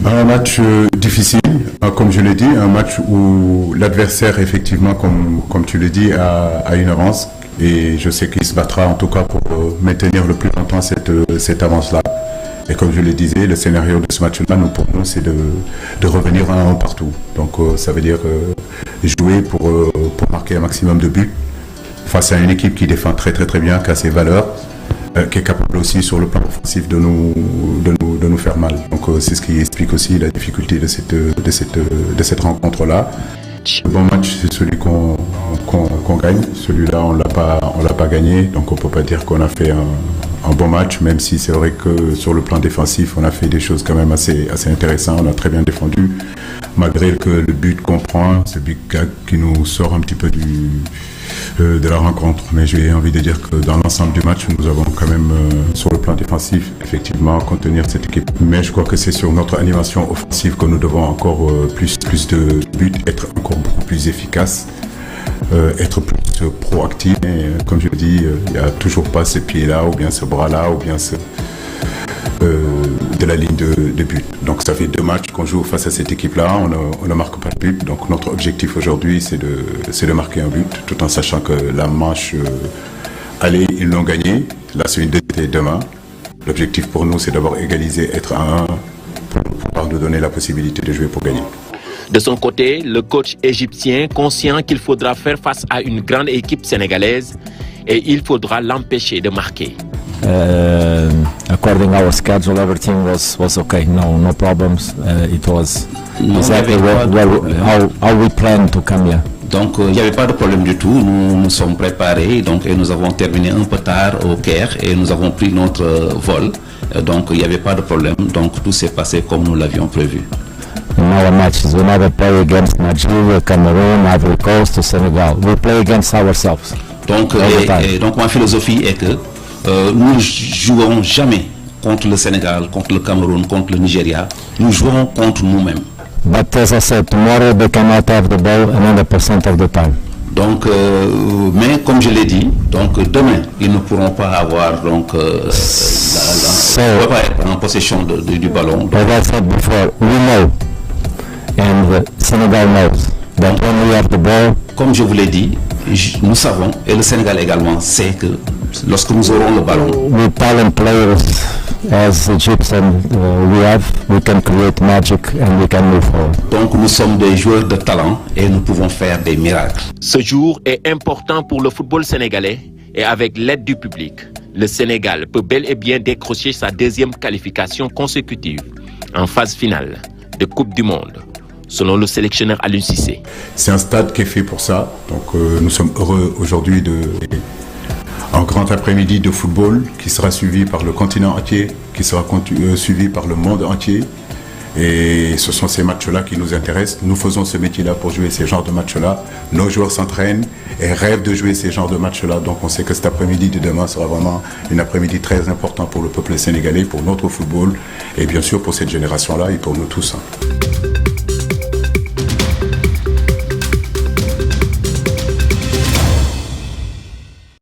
Un match difficile, comme je l'ai dit, un match où l'adversaire, effectivement, comme tu le dis, a une avance. Et je sais qu'il se battra en tout cas pour maintenir le plus longtemps cette avance-là. Et comme je le disais, le scénario de ce match-là, pour nous, c'est de revenir à un partout. Donc ça veut dire jouer pour marquer un maximum de buts face à une équipe qui défend très très très bien, qui a ses valeurs, qui est capable aussi sur le plan offensif de nous faire mal. Donc c'est ce qui explique aussi la difficulté de cette rencontre-là. Le bon match, c'est celui qu'on gagne. Celui-là, on l'a pas gagné. Donc on peut pas dire qu'on a fait un bon match, même si c'est vrai que sur le plan défensif, on a fait des choses quand même assez intéressantes. On a très bien défendu, malgré que le but qu'on prend, c'est le but qui nous sort un petit peu de la rencontre. Mais j'ai envie de dire que dans l'ensemble du match, nous avons quand même, sur le plan défensif, effectivement, contenir cette équipe. Mais je crois que c'est sur notre animation offensive que nous devons encore plus de buts, être encore beaucoup plus efficace, être plus proactif. Et comme je le dis, il n'y a toujours pas ce pied-là, ou bien ce bras-là, ou bien de la ligne de but. Donc ça fait 2 matchs qu'on joue face à cette équipe-là, on ne marque pas de but. Donc notre objectif aujourd'hui, c'est de marquer un but, tout en sachant que la manche aller, ils l'ont gagné. Là, c'est une défaite demain. L'objectif pour nous, c'est d'abord égaliser, être à 1 pour pouvoir nous donner la possibilité de jouer pour gagner. De son côté, le coach égyptien, conscient qu'il faudra faire face à une grande équipe sénégalaise et il faudra l'empêcher de marquer. According to our schedule, everything was okay. No problems. It was exactly how we planned to come here. Donc il n'y avait pas de problème du tout. Nous sommes préparés. Donc et nous avons terminé un peu tard au Caire et nous avons pris notre vol. Donc il n'y avait pas de problème. Donc tout s'est passé comme nous l'avions prévu. In our matches, we never play against Nigeria, Cameroon, Ivory Coast, or Senegal. We play against ourselves. Donc donc ma philosophie est que nous ne jouerons jamais contre le Sénégal, contre le Cameroun, contre le Nigeria. Nous jouerons contre nous-mêmes. But as I said, tomorrow they cannot have the ball 100% of the time. Donc, mais comme je l'ai dit, donc demain ils ne pourront pas avoir donc en possession du ballon. As I said before, we know, and Senegal knows that when we have the ball. Comme je vous l'ai dit, nous savons et le Sénégal également sait que lorsque nous aurons le ballon, with talent players as Egyptian we can create magic and we can move forward. Donc nous sommes des joueurs de talent et nous pouvons faire des miracles. Ce jour est important pour le football sénégalais et avec l'aide du public, le Sénégal peut bel et bien décrocher sa 2e qualification consécutive en phase finale de Coupe du Monde, selon le sélectionneur Aliou Cissé. C'est un stade qui est fait pour ça. Donc nous sommes heureux aujourd'hui un grand après-midi de football qui sera suivi par le continent entier, qui sera suivi par le monde entier. Et ce sont ces matchs-là qui nous intéressent. Nous faisons ce métier-là pour jouer ces genres de matchs-là. Nos joueurs s'entraînent et rêvent de jouer ces genres de matchs-là. Donc on sait que cet après-midi de demain sera vraiment une après-midi très important pour le peuple sénégalais, pour notre football et bien sûr pour cette génération-là et pour nous tous.